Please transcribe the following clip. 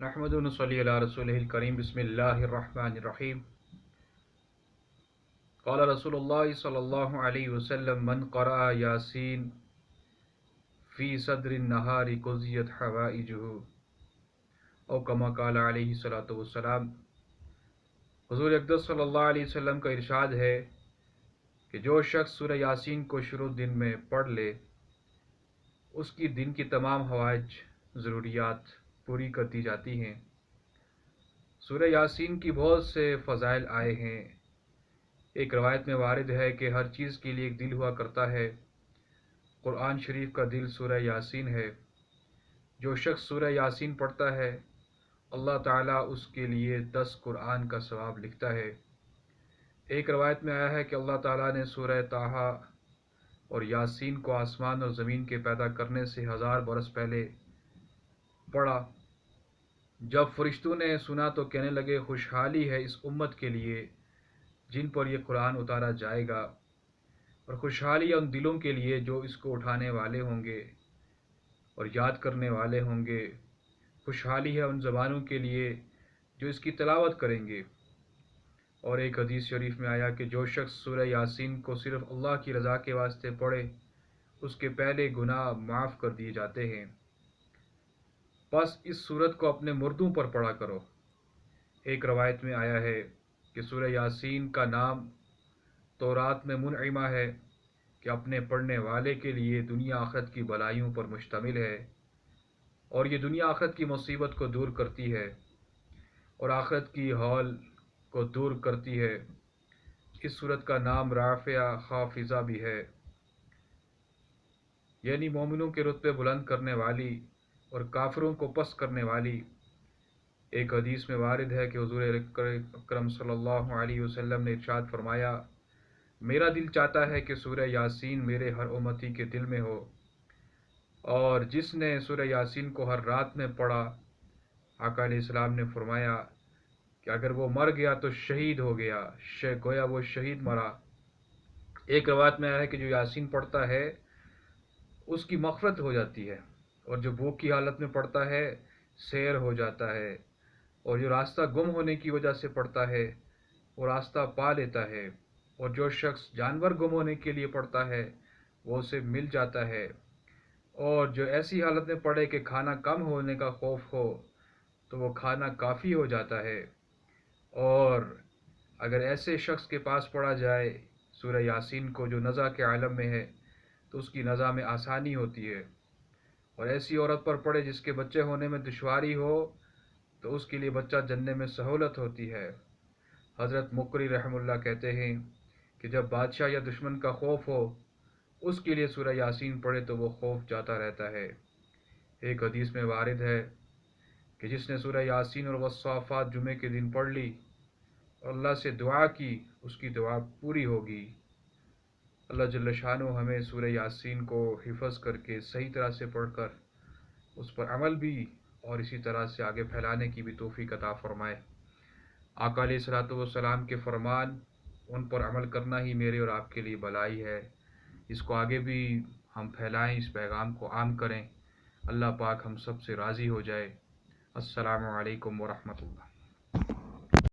نحمد ونصلي على رسوله الكريم بسم الله الرحمن الرحيم قال رسول الله صلى الله عليه وسلم من قرأ ياسين في صدر النهار قضيت حوائجه او كما قال علیہ الصلوۃ والسلام۔ حضور اقدس صلی اللہ علیہ وسلم کا ارشاد ہے کہ جو شخص سورہ یاسین کو شروع دن میں پڑھ لے اس کی دن کی تمام حوائج ضروریات پوری کر دی جاتی ہیں۔ سورہ یاسین کی بہت سے فضائل آئے ہیں۔ ایک روایت میں وارد ہے کہ ہر چیز کے لیے ایک دل ہوا کرتا ہے، قرآن شریف کا دل سورہ یاسین ہے۔ جو شخص سورہ یاسین پڑھتا ہے اللہ تعالیٰ اس کے لیے 10 قرآن کا ثواب لکھتا ہے۔ ایک روایت میں آیا ہے کہ اللہ تعالیٰ نے سورہ طٰہٰ اور یاسین کو آسمان اور زمین کے پیدا کرنے سے 1000 برس پہلے پڑھا۔ جب فرشتوں نے سنا تو کہنے لگے خوشحالی ہے اس امت کے لیے جن پر یہ قرآن اتارا جائے گا، اور خوشحالی ہے ان دلوں کے لیے جو اس کو اٹھانے والے ہوں گے اور یاد کرنے والے ہوں گے۔ خوشحالی ہے ان زبانوں کے لیے جو اس کی تلاوت کریں گے۔ اور ایک حدیث شریف میں آیا کہ جو شخص سورہ یاسین کو صرف اللہ کی رضا کے واسطے پڑھے اس کے پہلے گناہ معاف کر دیے جاتے ہیں۔ بس اس سورت کو اپنے مردوں پر پڑھا کرو۔ ایک روایت میں آیا ہے کہ سورہ یاسین کا نام تورات میں منعمہ ہے کہ اپنے پڑھنے والے کے لیے دنیا آخرت کی بلائیوں پر مشتمل ہے، اور یہ دنیا آخرت کی مصیبت کو دور کرتی ہے اور آخرت کی ہول کو دور کرتی ہے۔ اس سورت کا نام رافعہ خافضہ بھی ہے، یعنی مومنوں کے رتبے بلند کرنے والی اور کافروں کو پست کرنے والی۔ ایک حدیث میں وارد ہے کہ حضور اکرم صلی اللہ علیہ وسلم نے ارشاد فرمایا، میرا دل چاہتا ہے کہ سورہ یاسین میرے ہر امتی کے دل میں ہو، اور جس نے سورہ یاسین کو ہر رات میں پڑھا، آقا علیہ السلام نے فرمایا کہ اگر وہ مر گیا تو شہید ہو گیا، گویا وہ شہید مرا۔ ایک روایت میں آیا ہے کہ جو یاسین پڑھتا ہے اس کی مغفرت ہو جاتی ہے، اور جو بھوک کی حالت میں پڑھتا ہے سیر ہو جاتا ہے، اور جو راستہ گم ہونے کی وجہ سے پڑھتا ہے وہ راستہ پا لیتا ہے، اور جو شخص جانور گم ہونے کے لیے پڑھتا ہے وہ اسے مل جاتا ہے، اور جو ایسی حالت میں پڑھے کہ کھانا کم ہونے کا خوف ہو تو وہ کھانا کافی ہو جاتا ہے۔ اور اگر ایسے شخص کے پاس پڑھا جائے سورہ یاسین کو جو نزع کے عالم میں ہے تو اس کی نزع میں آسانی ہوتی ہے، اور ایسی عورت پر پڑھے جس کے بچے ہونے میں دشواری ہو تو اس کے لیے بچہ جننے میں سہولت ہوتی ہے۔ حضرت مقری رحمہ اللہ کہتے ہیں کہ جب بادشاہ یا دشمن کا خوف ہو اس کے لیے سورہ یاسین پڑھے تو وہ خوف جاتا رہتا ہے۔ ایک حدیث میں وارد ہے کہ جس نے سورہ یاسین اور والصافات جمعے کے دن پڑھ لی اور اللہ سے دعا کی اس کی دعا پوری ہوگی۔ اللہ جل شانہ ہمیں سورہ یاسین کو حفظ کر کے صحیح طرح سے پڑھ کر اس پر عمل بھی اور اسی طرح سے آگے پھیلانے کی بھی توفیق عطا فرمائے۔ آقا علیہ الصلوۃ والسلام کے فرمان ان پر عمل کرنا ہی میرے اور آپ کے لیے بھلائی ہے۔ اس کو آگے بھی ہم پھیلائیں، اس پیغام کو عام کریں۔ اللہ پاک ہم سب سے راضی ہو جائے۔ السلام علیکم ورحمۃ اللہ۔